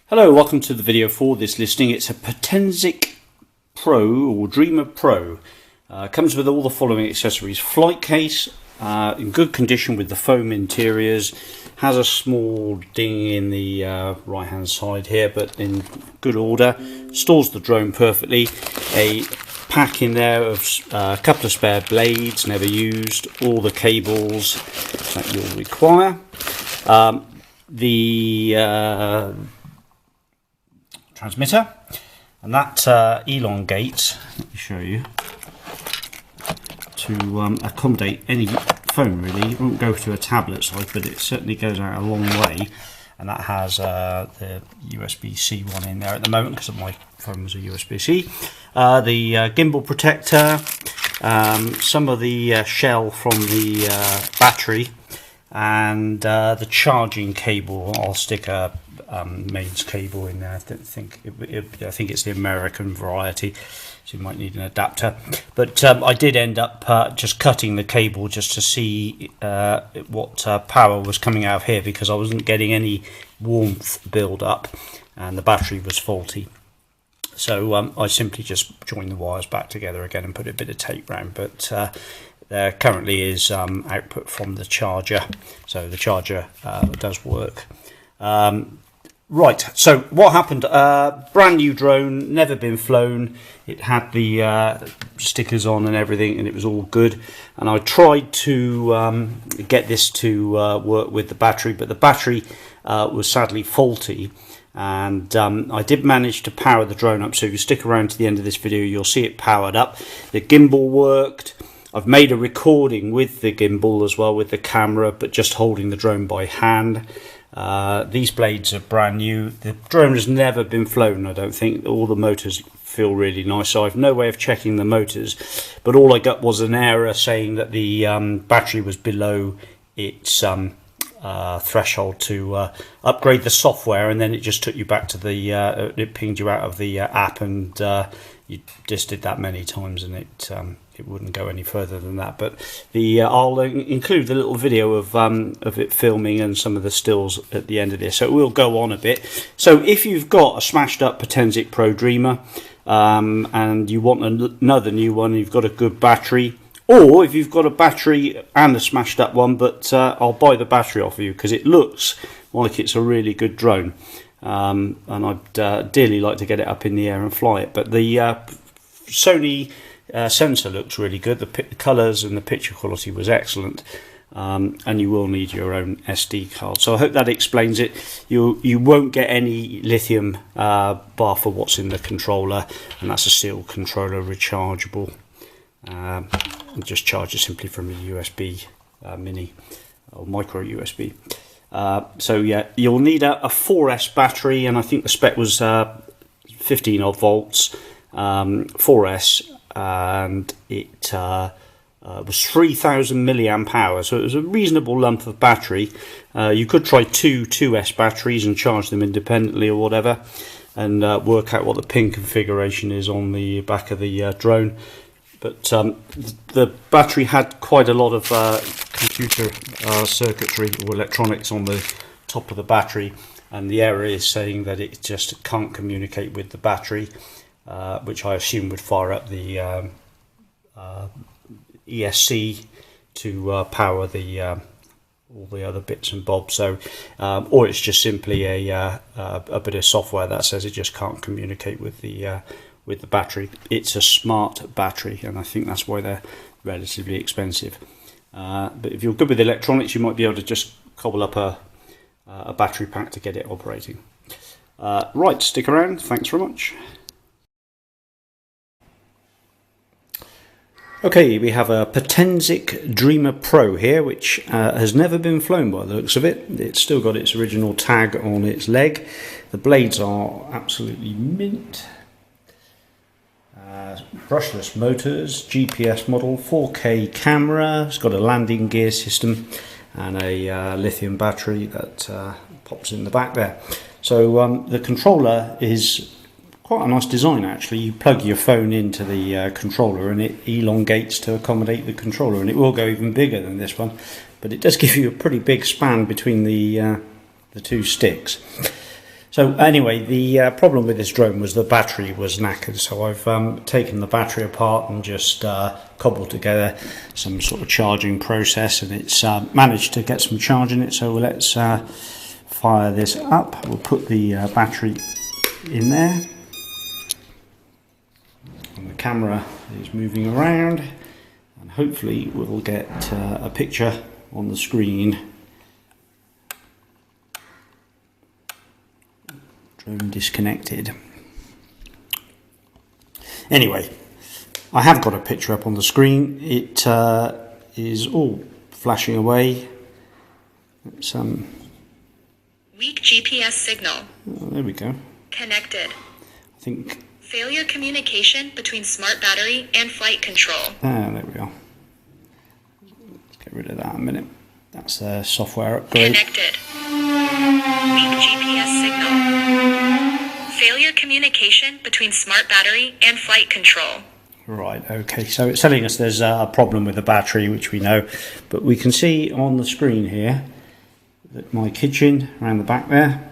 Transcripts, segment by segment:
Hello, welcome to the video for this listing. It's a potensic Pro or Dreamer Pro. Comes with all the following accessories: flight case in good condition with the foam interiors, has a small ding in the right hand side here but in good order, stores the drone perfectly, a pack in there of a couple of spare blades never used, all the cables that you'll require, the transmitter, and that elongates, let me show you, to accommodate any phone really. It won't go to a tablet size, but it certainly goes out a long way, and that has the USB-C one in there at the moment because my phone was a USB-C. The gimbal protector, some of the shell from the battery, and the charging cable. I'll stick a mains cable in there. I think it's the American variety, so you might need an adapter, but I did end up just cutting the cable just to see what power was coming out of here, because I wasn't getting any warmth build up and the battery was faulty. So I simply just joined the wires back together again and put a bit of tape round, but there currently is output from the charger, so the charger does work. Right, so what happened? Brand new drone, never been flown. It had the stickers on and everything, and it was all good. And I tried to get this to work with the battery, but the battery was sadly faulty. And I did manage to power the drone up, so if you stick around to the end of this video, you'll see it powered up. The gimbal worked. I've made a recording with the gimbal as well, with the camera, but just holding the drone by hand. These blades are brand new. The drone has never been flown, I don't think. All the motors feel really nice, so I've no way of checking the motors, but all I got was an error saying that the battery was below its threshold to upgrade the software, and then it just took you back to the it pinged you out of the app, and you just did that many times and it wouldn't go any further than that. But the I'll include the little video of it filming and some of the stills at the end of this, so it will go on a bit. So if you've got a smashed up Potensic Pro Dreamer and you want another new one, you've got a good battery, or if you've got a battery and a smashed up one, but I'll buy the battery off you because it looks like it's a really good drone, and I'd dearly like to get it up in the air and fly it. But the Sony sensor looks really good. The colours and the picture quality was excellent, and you will need your own SD card. So I hope that explains it. You won't get any lithium bar for what's in the controller, and that's a sealed controller, rechargeable. Just charge it simply from a USB mini or micro USB. So yeah, you'll need a 4S battery, and I think the spec was 15 odd volts, 4S, and it was 3000 milliamp hour, so it was a reasonable lump of battery. You could try two 2S batteries and charge them independently or whatever, and work out what the pin configuration is on the back of the drone. But the battery had quite a lot of computer circuitry or electronics on the top of the battery, and the error is saying that it just can't communicate with the battery, which I assume would fire up the ESC to power the all the other bits and bobs. So, or it's just simply a bit of software that says it just can't communicate with the battery. It's a smart battery, and I think that's why they're relatively expensive. But if you're good with electronics, you might be able to just cobble up a battery pack to get it operating. Right, stick around. Thanks very much. Okay, we have a Potensic Dreamer Pro here, which has never been flown by the looks of it. It's still got its original tag on its leg. The blades are absolutely mint. Brushless motors, GPS model, 4K camera. It's got a landing gear system and a lithium battery that pops in the back there. So the controller is quite a nice design actually. You plug your phone into the controller and it elongates to accommodate the controller, and it will go even bigger than this one, but it does give you a pretty big span between the two sticks. So anyway, the problem with this drone was the battery was knackered, so I've taken the battery apart and just cobbled together some sort of charging process, and it's managed to get some charge in it. So let's fire this up. We'll put the battery in there, and the camera is moving around, and hopefully we'll get a picture on the screen. Drone disconnected. Anyway, I have got a picture up on the screen. It is all flashing away. It's weak GPS signal. oh, there we go. Connected. I think Failure communication between smart battery and flight control. there we are. Let's get rid of that in a minute. That's a software upgrade. Connected. Weak GPS signal. Failure communication between smart battery and flight control. Right, okay, so it's telling us there's a problem with the battery, which we know, but we can see on the screen here that my kitchen around the back there,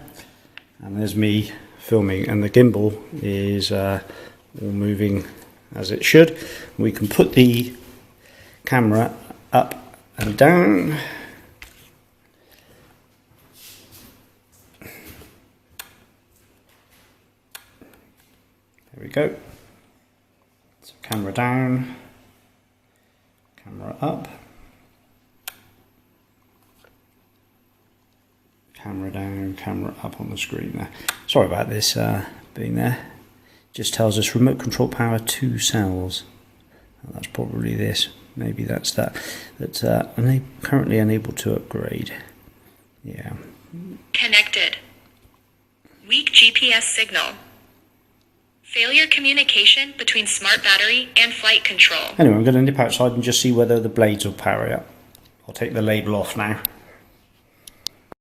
and there's me filming, and the gimbal is all moving as it should. We can put the camera up and down. There we go. So camera down, camera up, camera down, camera up on the screen there. Sorry about this being there. Just tells us remote control power 2 cells. That's probably this. Maybe that's that. That's currently unable to upgrade. Yeah. Connected. Weak GPS signal. Failure communication between smart battery and flight control. Anyway, I'm going to nip outside and just see whether the blades will power up. I'll take the label off now.